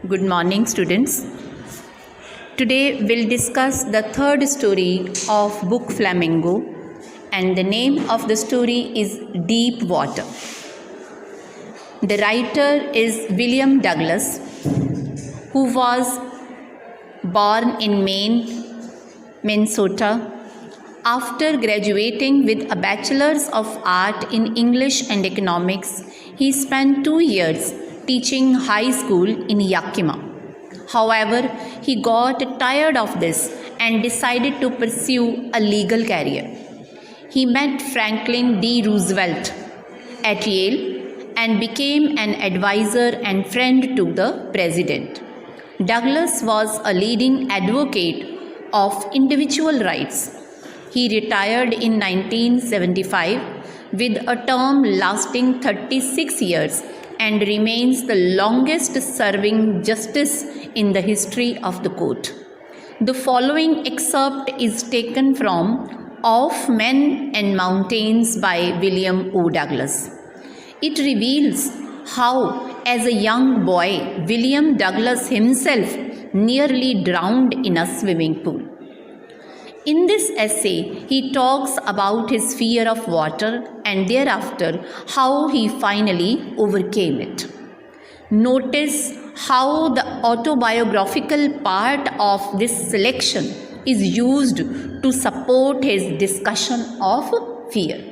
Good morning, students. Today we'll discuss the third story of book Flamingo, and the name of the story is Deep Water. The writer is William Douglas, who was born in Maine, Minnesota. After graduating with a Bachelor's of Art in English and Economics, he spent 2 years teaching high school in Yakima. However, he got tired of this and decided to pursue a legal career. He met Franklin D. Roosevelt at Yale and became an advisor and friend to the president. Douglas was a leading advocate of individual rights. He retired in 1975 with a term lasting 36 years and remains the longest serving justice in the history of the court. The following excerpt is taken from Of Men and Mountains by William O. Douglas. It reveals how, as a young boy, William Douglas himself nearly drowned in a swimming pool. In this essay, he talks about his fear of water and thereafter how he finally overcame it. Notice how the autobiographical part of this selection is used to support his discussion of fear.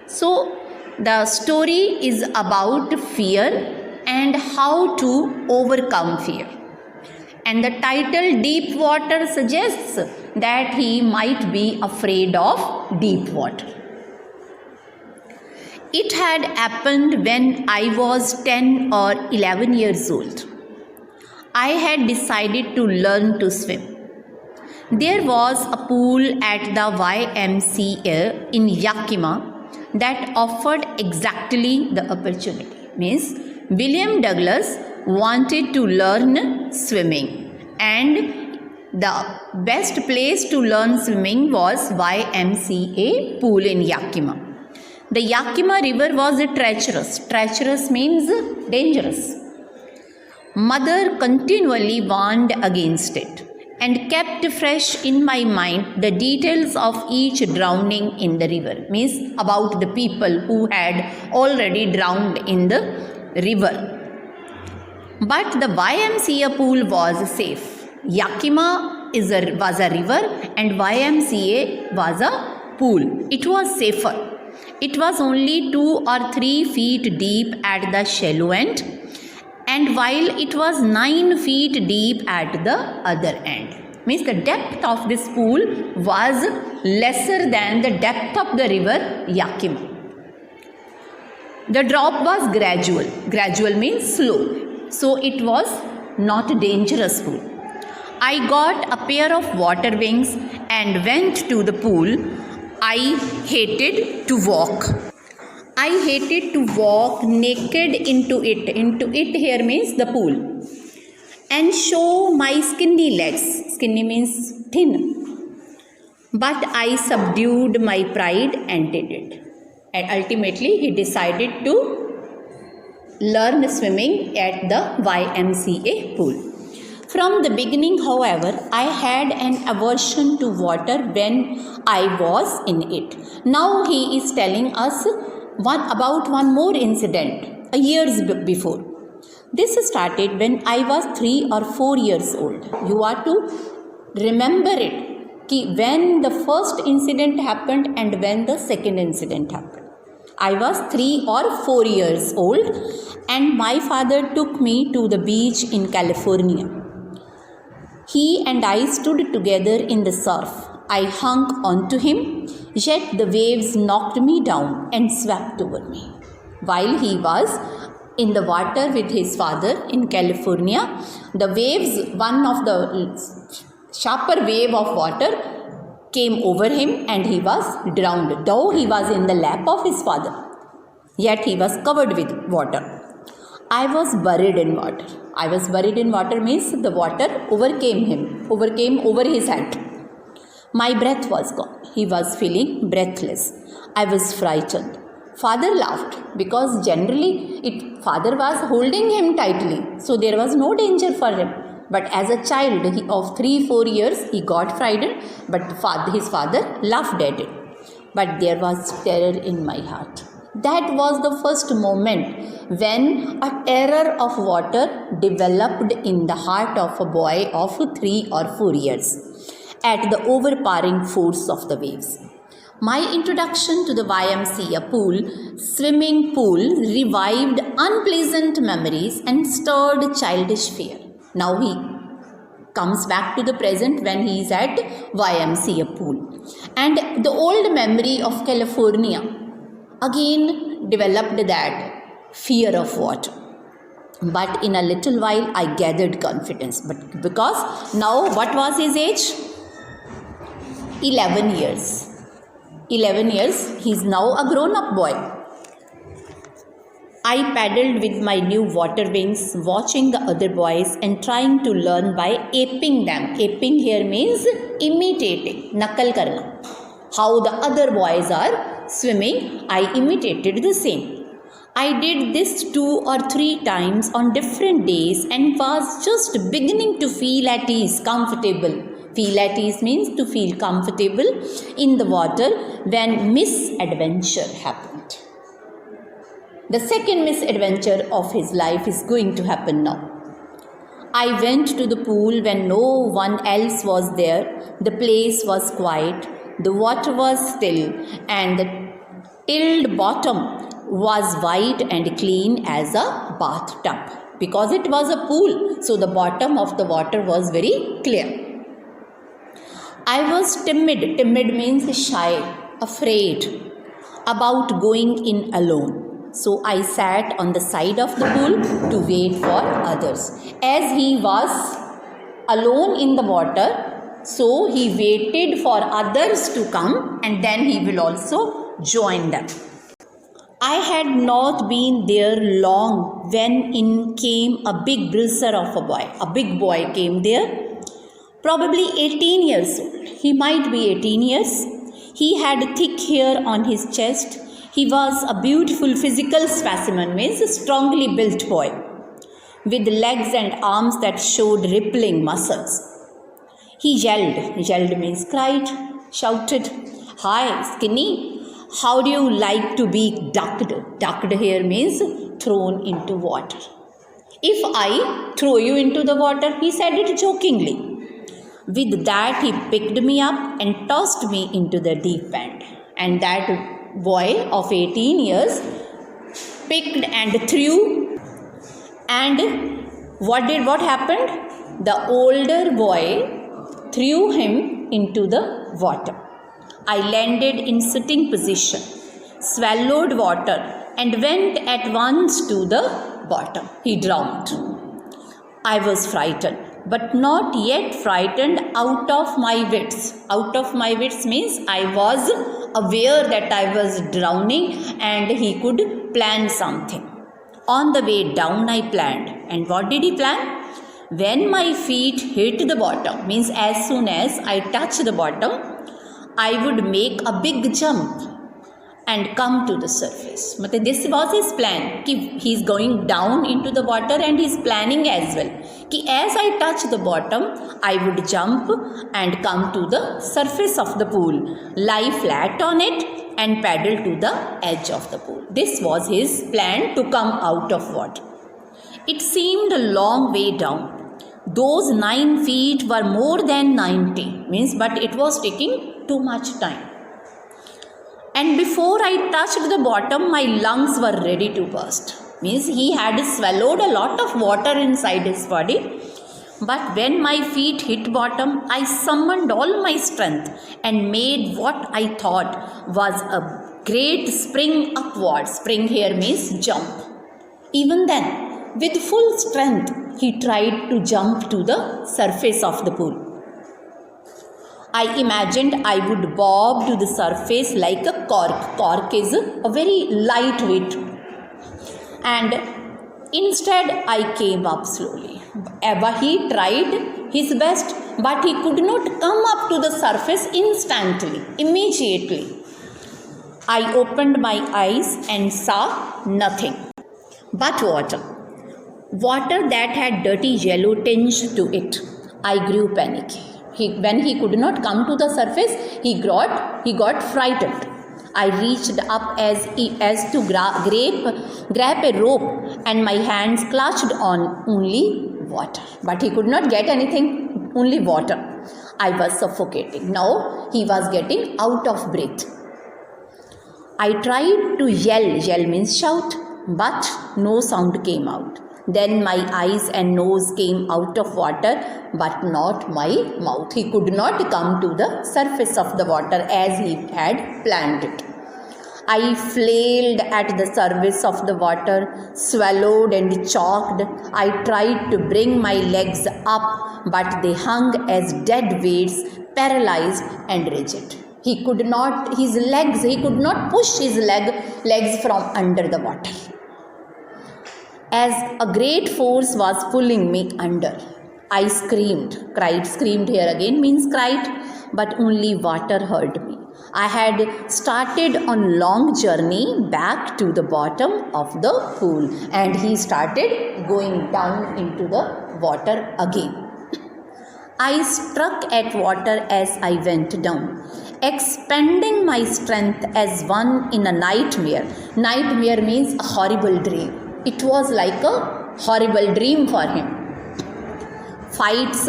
So, the story is about fear and how to overcome fear. And the title Deep Water suggests that he might be afraid of deep water. It had happened when I was 10 or 11 years old. I had decided to learn to swim. There was a pool at the YMCA in Yakima that offered exactly the opportunity. Means William Douglas wanted to learn swimming, and the best place to learn swimming was YMCA pool in Yakima. The Yakima river was treacherous. Treacherous means dangerous. Mother continually warned against it and kept fresh in my mind the details of each drowning in the river. Means about the people who had already drowned in the river. But the YMCA pool was safe. Yakima was a river and YMCA was a pool. It was safer. It was only 2 or 3 feet deep at the shallow end, and while it was 9 feet deep at the other end. Means the depth of this pool was lesser than the depth of the river Yakima. The drop was gradual. Gradual means slow. So it was not a dangerous pool. I got a pair of water wings and went to the pool. I hated to walk. I hated to walk naked into it. Into it here means the pool. And show my skinny legs. Skinny means thin. But I subdued my pride and did it. And ultimately he decided to learn swimming at the YMCA pool. From the beginning, however, I had an aversion to water when I was in it. Now he is telling us about one more incident, years before. This started when I was 3 or 4 years old. You are to remember it, when the first incident happened and when the second incident happened. I was 3 or 4 years old and my father took me to the beach in California. He and I stood together in the surf. I hung onto him, yet the waves knocked me down and swept over me. While he was in the water with his father in California, the waves, one of the sharper wave of water came over him and he was drowned. Though he was in the lap of his father, yet he was covered with water. I was buried in water. I was buried in water means the water overcame over his head. My breath was gone. He was feeling breathless. I was frightened. Father laughed because generally father was holding him tightly, so there was no danger for him. But as a child of 3-4 years, he got frightened, but his father laughed at it. But there was terror in my heart. That was the first moment when a terror of water developed in the heart of a boy of 3 or 4 years at the overpowering force of the waves. My introduction to the YMCA swimming pool, revived unpleasant memories and stirred childish fear. Now he comes back to the present when he is at YMCA pool. And the old memory of California again developed that fear of water. But in a little while I gathered confidence. But because now what was his age? 11 years. 11 years, he is now a grown-up boy. I paddled with my new water wings, watching the other boys and trying to learn by aping them. Aping here means imitating, nakal karna. How the other boys are swimming, I imitated the same. I did this 2 or 3 times on different days and was just beginning to feel at ease, comfortable. Feel at ease means to feel comfortable in the water when misadventure happened. The second misadventure of his life is going to happen now. I went to the pool when no one else was there. The place was quiet, the water was still, and the tilled bottom was white and clean as a bathtub. Because it was a pool, so the bottom of the water was very clear. I was timid. Timid means shy, afraid about going in alone. So I sat on the side of the pool to wait for others. As he was alone in the water, so he waited for others to come and then he will also join them. I had not been there long when in came a big bruiser of a boy. A big boy came there. Probably 18 years old. He might be 18 years. He had thick hair on his chest. He was a beautiful physical specimen, means a strongly built boy, with legs and arms that showed rippling muscles. He yelled. Yelled means cried, shouted, "Hi, skinny, how do you like to be ducked?" Ducked here means thrown into water. "If I throw you into the water," he said it jokingly. With that, he picked me up and tossed me into the deep end. And that boy of 18 years picked and threw. And what happened? The older boy threw him into the water. I landed in sitting position, swallowed water, and went at once to the bottom. He drowned. I was frightened, but not yet frightened out of my wits. Out of my wits means I was aware that I was drowning and he could plan something. On the way down, I planned. And what did he plan? When my feet hit the bottom, means as soon as I touch the bottom, I would make a big jump and come to the surface. But this was his plan. He is going down into the water and he is planning as well. As I touch the bottom, I would jump and come to the surface of the pool, lie flat on it and paddle to the edge of the pool. This was his plan to come out of water. It seemed a long way down. Those 9 feet were more than 90, but it was taking too much time. And before I touched the bottom, my lungs were ready to burst. He had swallowed a lot of water inside his body. But when my feet hit bottom, I summoned all my strength and made what I thought was a great spring upward. Spring here means jump. Even then, with full strength, he tried to jump to the surface of the pool. I imagined I would bob to the surface like a cork. Cork is a very lightweight. And instead, I came up slowly. He tried his best, but he could not come up to the surface instantly, immediately. I opened my eyes and saw nothing but water. Water that had dirty yellow tinge to it. I grew panicky. When he could not come to the surface, he got frightened. I reached up as to grab a rope, and my hands clutched on only water. But he could not get anything, only water. I was suffocating. Now he was getting out of breath. I tried to yell. Yell means shout, but no sound came out. Then my eyes and nose came out of water, but not my mouth. He could not come to the surface of the water as he had planned it. I flailed at the surface of the water, swallowed and choked. I tried to bring my legs up, but they hung as dead weights, paralyzed and rigid. He could not push his legs from under the water. As a great force was pulling me under, I screamed. Screamed here again means cried, but only water heard me. I had started on long journey back to the bottom of the pool, and he started going down into the water again. I struck at water as I went down, expending my strength as one in a nightmare. Nightmare means a horrible dream. It was like a horrible dream for him. Fights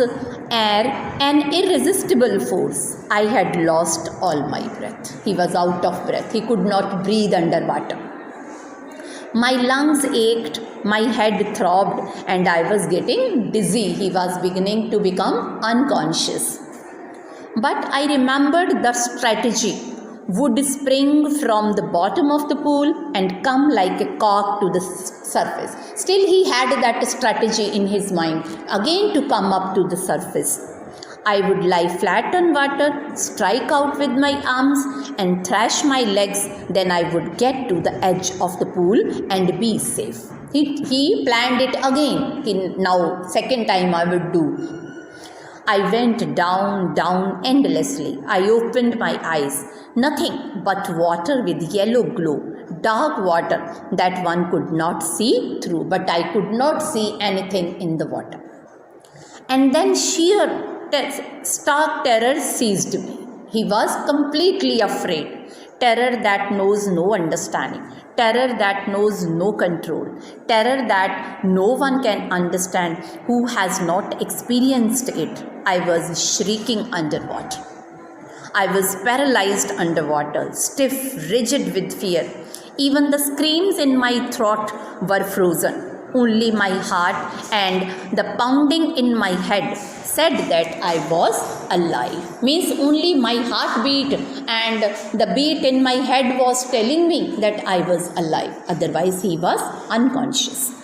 air an irresistible force. I had lost all my breath. He was out of breath. He could not breathe underwater. My lungs ached, my head throbbed, and I was getting dizzy. He was beginning to become unconscious. But I remembered the strategy. Would spring from the bottom of the pool and come like a cork to the surface. Still he had that strategy in his mind, again to come up to the surface. I would lie flat on water, strike out with my arms and thrash my legs. Then I would get to the edge of the pool and be safe. He planned it again. Now second time I would do. I went down endlessly. I opened my eyes. Nothing but water with yellow glow, dark water that one could not see through, but I could not see anything in the water. And then sheer stark terror seized me. He was completely afraid. Terror that knows no understanding. Terror that knows no control. Terror that no one can understand who has not experienced it. I was shrieking underwater. I was paralyzed underwater, stiff, rigid with fear. Even the screams in my throat were frozen. Only my heart and the pounding in my head said that I was alive. Means only my heartbeat and the beat in my head was telling me that I was alive. Otherwise he was unconscious.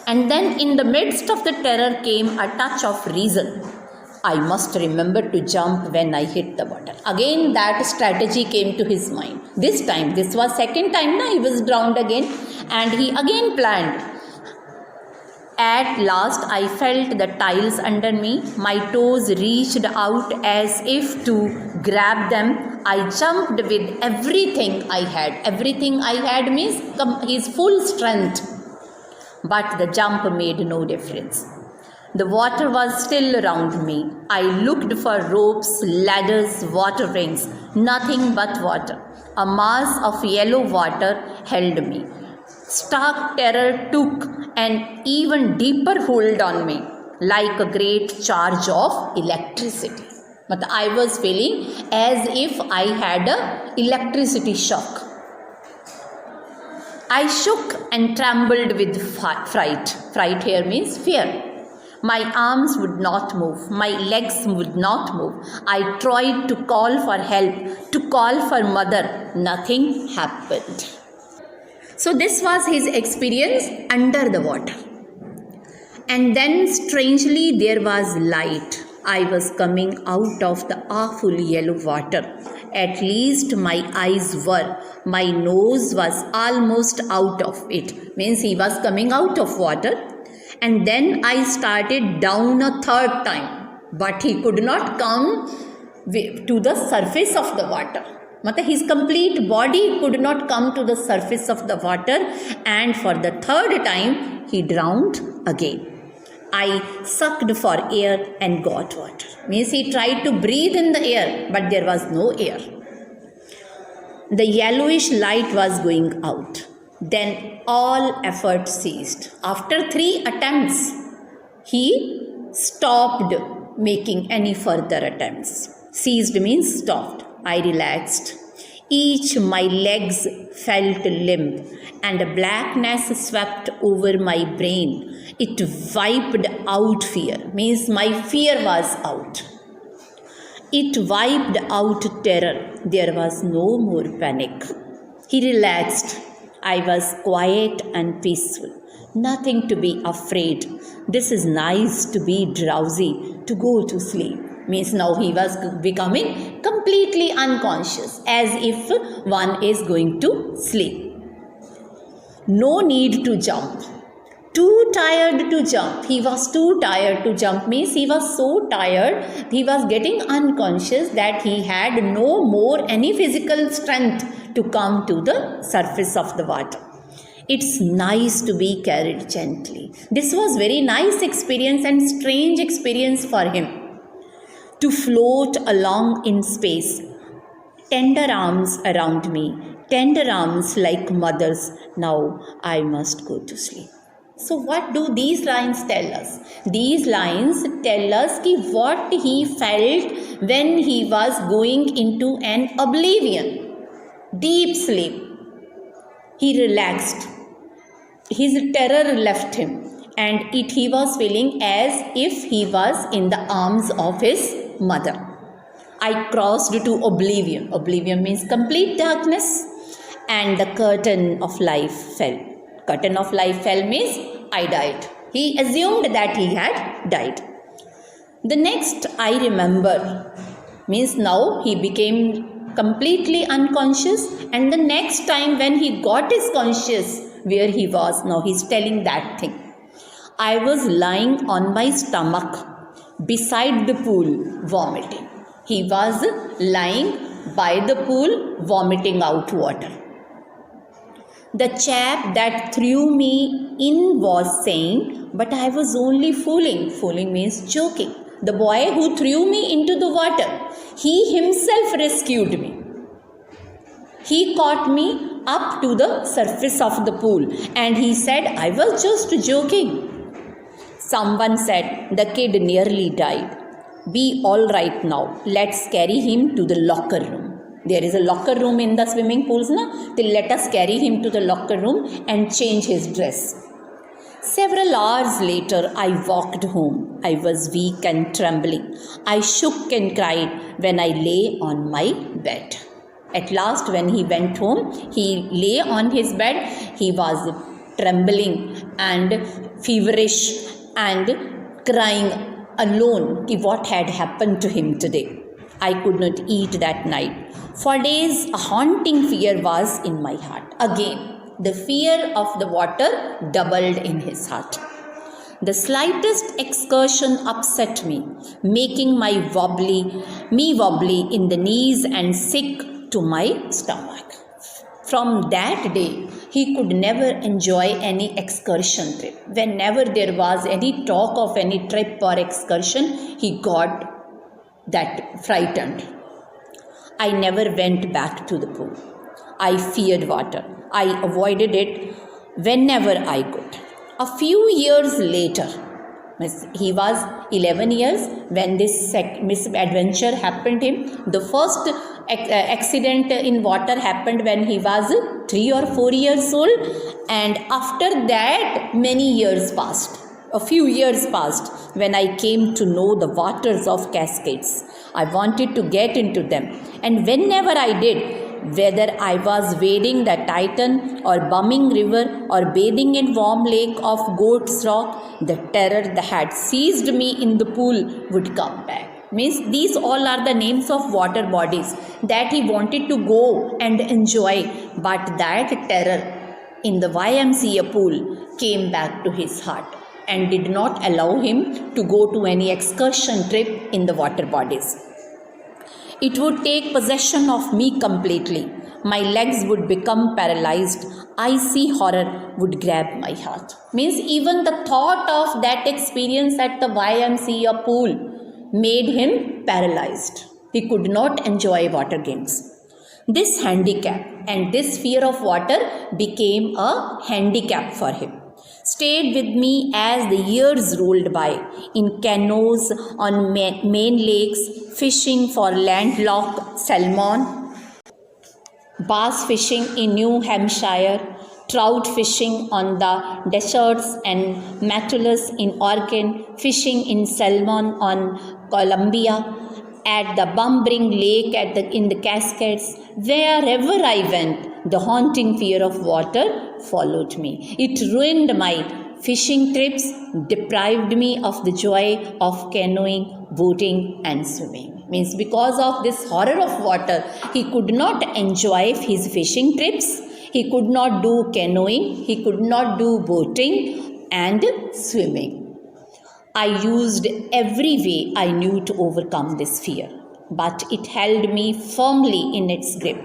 And then in the midst of the terror came a touch of reason. I must remember to jump when I hit the water. Again that strategy came to his mind. This was second time he was drowned again, and he again planned. At last I felt the tiles under me. My toes reached out as if to grab them. I jumped with everything I had. Everything I had means his full strength. But the jump made no difference. The water was still around me. I looked for ropes, ladders, water rings. Nothing but water. A mass of yellow water held me. Stark terror took an even deeper hold on me, like a great charge of electricity. But I was feeling as if I had an electricity shock. I shook and trembled with fright. Fright here means fear. My arms would not move. My legs would not move. I tried to call for help, to call for mother. Nothing happened. So this was his experience under the water. And then strangely there was light. I was coming out of the awful yellow water. At least my eyes were. My nose was almost out of it. Means he was coming out of water. And then I started down a third time. But he could not come to the surface of the water. matlab his complete body could not come to the surface of the water, and for the third time he drowned again. I sucked for air and got water. Means he tried to breathe in the air, but there was no air. The yellowish light was going out. Then all effort ceased. After 3 attempts, he stopped making any further attempts. Ceased means stopped. I relaxed. Each my legs felt limp, and a blackness swept over my brain. It wiped out fear. Means my fear was out. It wiped out terror. There was no more panic. He relaxed. I was quiet and peaceful. Nothing to be afraid. This is nice to be drowsy, to go to sleep. Means now he was becoming completely unconscious, as if one is going to sleep. No need to jump. Too tired to jump. He was too tired to jump. Means he was so tired, he was getting unconscious that he had no more any physical strength to come to the surface of the water. It's nice to be carried gently. This was very nice experience and strange experience for him. To float along in space. Tender arms around me. Tender arms like mothers. Now I must go to sleep. So what do these lines tell us? These lines tell us what he felt when he was going into an oblivion, deep sleep. He relaxed. His terror left him, and he was feeling as if he was in the arms of his mother. I crossed to oblivion. Oblivion means complete darkness, and the curtain of life fell. Curtain of life fell means I died. He assumed that he had died. The next I remember means now he became completely unconscious, and the next time when he got his conscious where he was, now he's telling that thing. I was lying on my stomach beside the pool vomiting. He was lying by the pool vomiting out water. The chap that threw me in was saying, but I was only fooling. Fooling means joking. The boy who threw me into the water, he himself rescued me. He caught me up to the surface of the pool, and he said, I was just joking. Someone said, the kid nearly died. Be all right now. Let's carry him to the locker room. There is a locker room in the swimming pools, na? Then let us carry him to the locker room and change his dress. Several hours later, I walked home. I was weak and trembling. I shook and cried when I lay on my bed. At last, when he went home, he lay on his bed. He was trembling and feverish and crying alone what had happened to him today. I could not eat that night. For days, a haunting fear was in my heart. Again, the fear of the water doubled in his heart. The slightest excursion upset me, making me wobbly in the knees and sick to my stomach. From that day, he could never enjoy any excursion trip. Whenever there was any talk of any trip or excursion, he got that frightened. I never went back to the pool. I feared water. I avoided it whenever I could. A few years later, he was 11 years when this misadventure happened to him. The first accident in water happened when he was 3 or 4 years old, and after that many years passed. A few years passed when I came to know the waters of cascades. I wanted to get into them, and whenever I did, whether I was wading the Titan or bumming river or bathing in warm lake of Goat's Rock, the terror that had seized me in the pool would come back. Means these all are the names of water bodies that he wanted to go and enjoy, but that terror in the YMCA pool came back to his heart and did not allow him to go to any excursion trip in the water bodies. It would take possession of me completely. My legs would become paralyzed. Icy horror would grab my heart. Means even the thought of that experience at the YMCA pool made him paralyzed. He could not enjoy water games. This handicap and this fear of water became a handicap for him. Stayed with me as the years rolled by, in canoes on main lakes, fishing for landlocked salmon, bass fishing in New Hampshire, trout fishing on the deserts and Metolus in Oregon, fishing in salmon on Columbia, at the Bumbring Lake in the Cascades. Wherever I went, the haunting fear of water followed me. It ruined my fishing trips, deprived me of the joy of canoeing, boating and swimming. Means because of this horror of water, he could not enjoy his fishing trips, he could not do canoeing, he could not do boating and swimming. I used every way I knew to overcome this fear, but it held me firmly in its grip.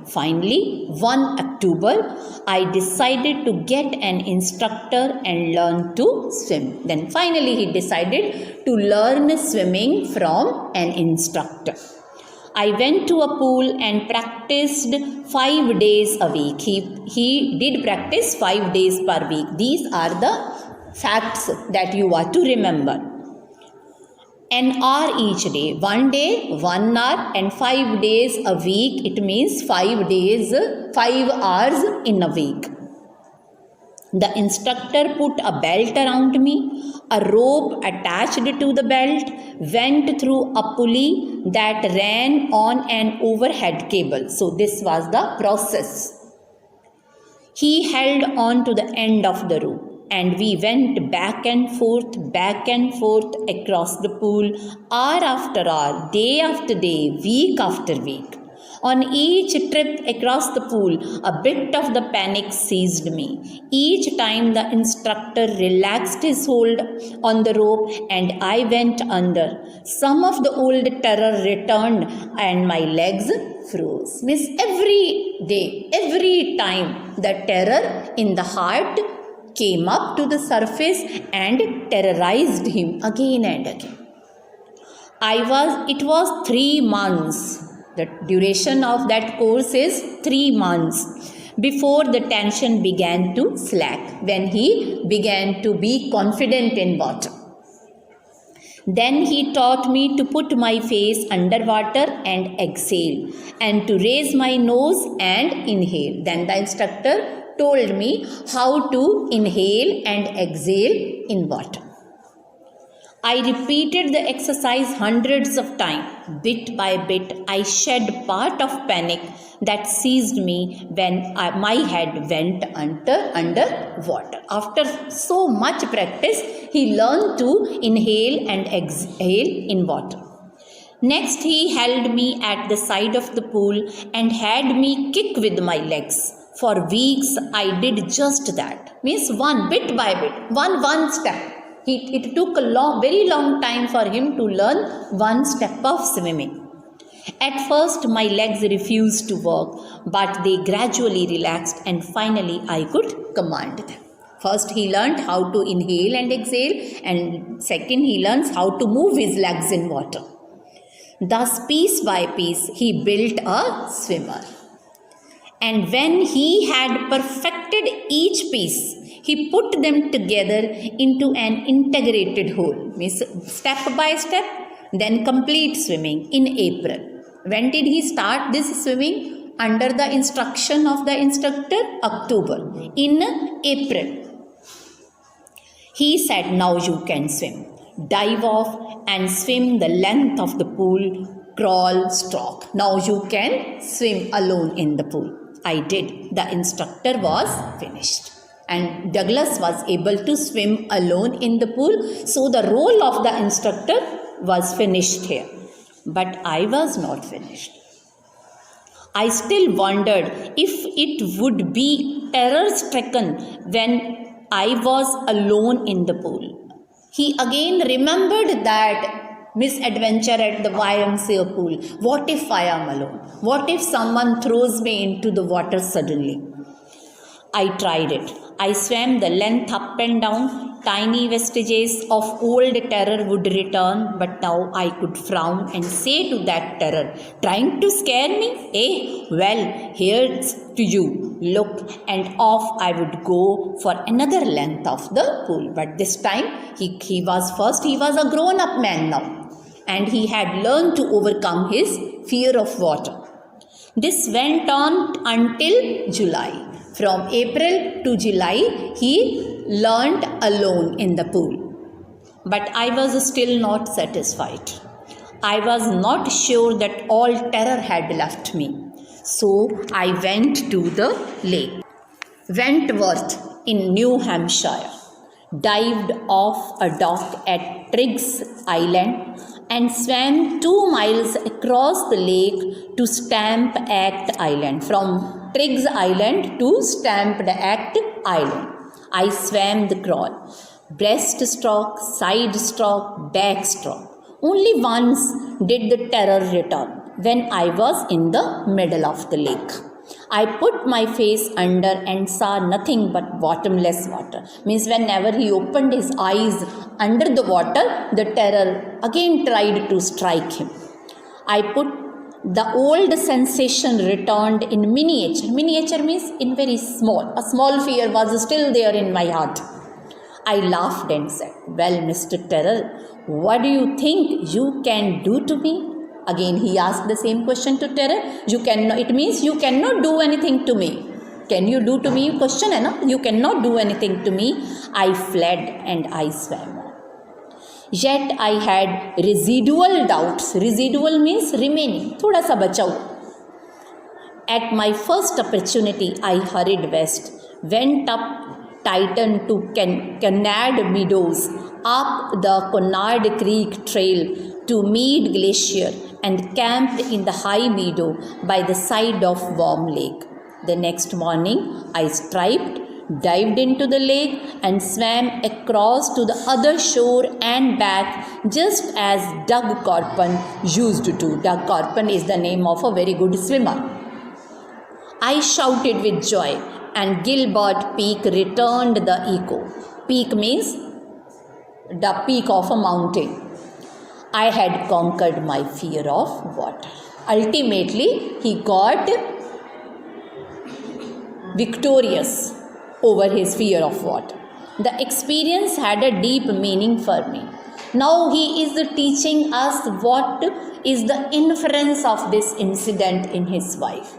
Finally, one October, I decided to get an instructor and learn to swim. Then finally, he decided to learn swimming from an instructor. I went to a pool and practiced 5 days a week. He did practice 5 days per week. These are the facts that you are to remember. An hour each day, 1 day, 1 hour and 5 days a week. It means 5 days, 5 hours in a week. The instructor put a belt around me, a rope attached to the belt, went through a pulley that ran on an overhead cable. So this was the process. He held on to the end of the rope, and we went back and forth across the pool, hour after hour, day after day, week after week. On each trip across the pool, a bit of the panic seized me. Each time the instructor relaxed his hold on the rope and I went under, some of the old terror returned and my legs froze. Means every day, every time, the terror in the heart came up to the surface and terrorized him again and again. It was 3 months. The duration of that course is 3 months before the tension began to slack, when he began to be confident in water. Then he taught me to put my face underwater and exhale, and to raise my nose and inhale. Then the instructor told me how to inhale and exhale in water. I repeated the exercise hundreds of times. Bit by bit, I shed part of panic that seized me when my head went under water. After so much practice, he learned to inhale and exhale in water. Next, he held me at the side of the pool and had me kick with my legs. For weeks, I did just that. Means one bit by bit, one step. It took a very long time for him to learn one step of swimming. At first, my legs refused to work, but they gradually relaxed and finally I could command them. First, he learned how to inhale and exhale, and second, he learns how to move his legs in water. Thus, piece by piece, he built a swimmer. And when he had perfected each piece, he put them together into an integrated whole. Means step by step, then complete swimming in April. When did he start this swimming? Under the instruction of the instructor? October. In April, he said, now you can swim. Dive off and swim the length of the pool, crawl, stroke. Now you can swim alone in the pool. I did. The instructor was finished. And Douglas was able to swim alone in the pool. So the role of the instructor was finished here. But I was not finished. I still wondered if it would be terror-stricken when I was alone in the pool. He again remembered that misadventure at the YMCA pool. What if I am alone? What if someone throws me into the water suddenly? I tried it. I swam the length up and down. Tiny vestiges of old terror would return, but now I could frown and say to that terror, trying to scare me? Well, here's to you. Look, and off I would go for another length of the pool. But this time, he was a grown-up man now, and he had learned to overcome his fear of water. This went on until July. From April to July, he learned alone in the pool. But I was still not satisfied. I was not sure that all terror had left me. So I went to the lake, Wentworth in New Hampshire, dived off a dock at Triggs Island, and swam 2 miles across the lake to Stamp Act Island. From Triggs Island to Stamped Act Island. I swam the crawl, breaststroke, side stroke, backstroke. Only once did the terror return, when I was in the middle of the lake. I put my face under and saw nothing but bottomless water. Means whenever he opened his eyes under the water, the terror again tried to strike him. The old sensation returned in miniature. Miniature means in very small. A small fear was still there in my heart. I laughed and said, well, Mr. Terror, what do you think you can do to me? Again, he asked the same question to Terror. It means you cannot do anything to me. Can you do to me? Question hai na? You cannot do anything to me. I fled and I swam on. Yet I had residual doubts. Residual means remaining. Thoda sa bacha hua. At my first opportunity, I hurried west, went up Titan to Canard Meadows, up the Conard Creek Trail to Mead Glacier, and camped in the high meadow by the side of Warm Lake. The next morning, I dived into the lake and swam across to the other shore and back, just as Doug Corpon used to. Doug Corpon is the name of a very good swimmer. I shouted with joy, and Gilbert Peak returned the echo. Peak means the peak of a mountain. I had conquered my fear of water. Ultimately, he got victorious over his fear of water. The experience had a deep meaning for me. Now he is teaching us what is the inference of this incident in his life.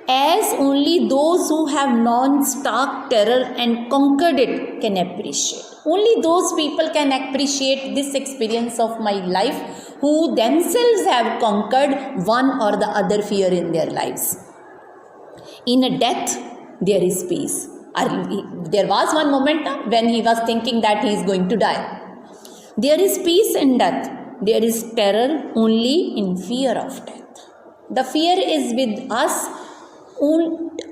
As only those who have known stark terror and conquered it can appreciate. Only those people can appreciate this experience of my life who themselves have conquered one or the other fear in their lives. In a death, there is peace. There was one moment when he was thinking that he is going to die. There is peace in death. There is terror only in fear of death. The fear is with us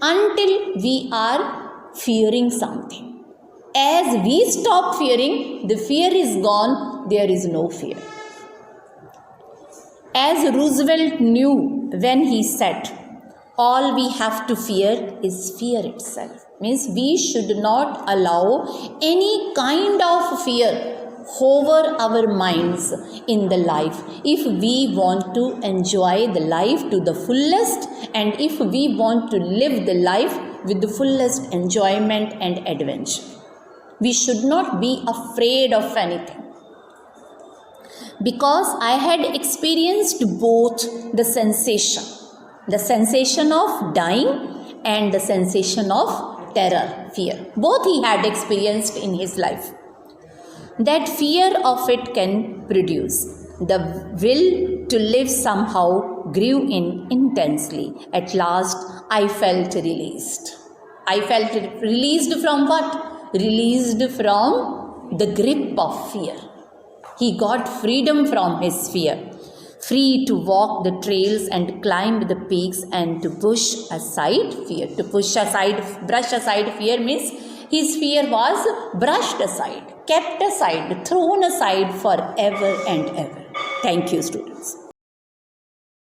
until we are fearing something. As we stop fearing, the fear is gone, there is no fear. As Roosevelt knew when he said, all we have to fear is fear itself. Means we should not allow any kind of fear hover our minds in the life if we want to enjoy the life to the fullest and if we want to live the life with the fullest enjoyment and adventure. We should not be afraid of anything. Because I had experienced both the sensation of dying and the sensation of terror, fear. Both he had experienced in his life. That fear of it can produce. The will to live somehow grew in intensely. At last, I felt released. I felt released from what? Released from the grip of fear. He got freedom from his fear. Free to walk the trails and climb the peaks and to brush aside fear. Brush aside fear means His fear was brushed aside, kept aside, thrown aside forever and ever. Thank you, students.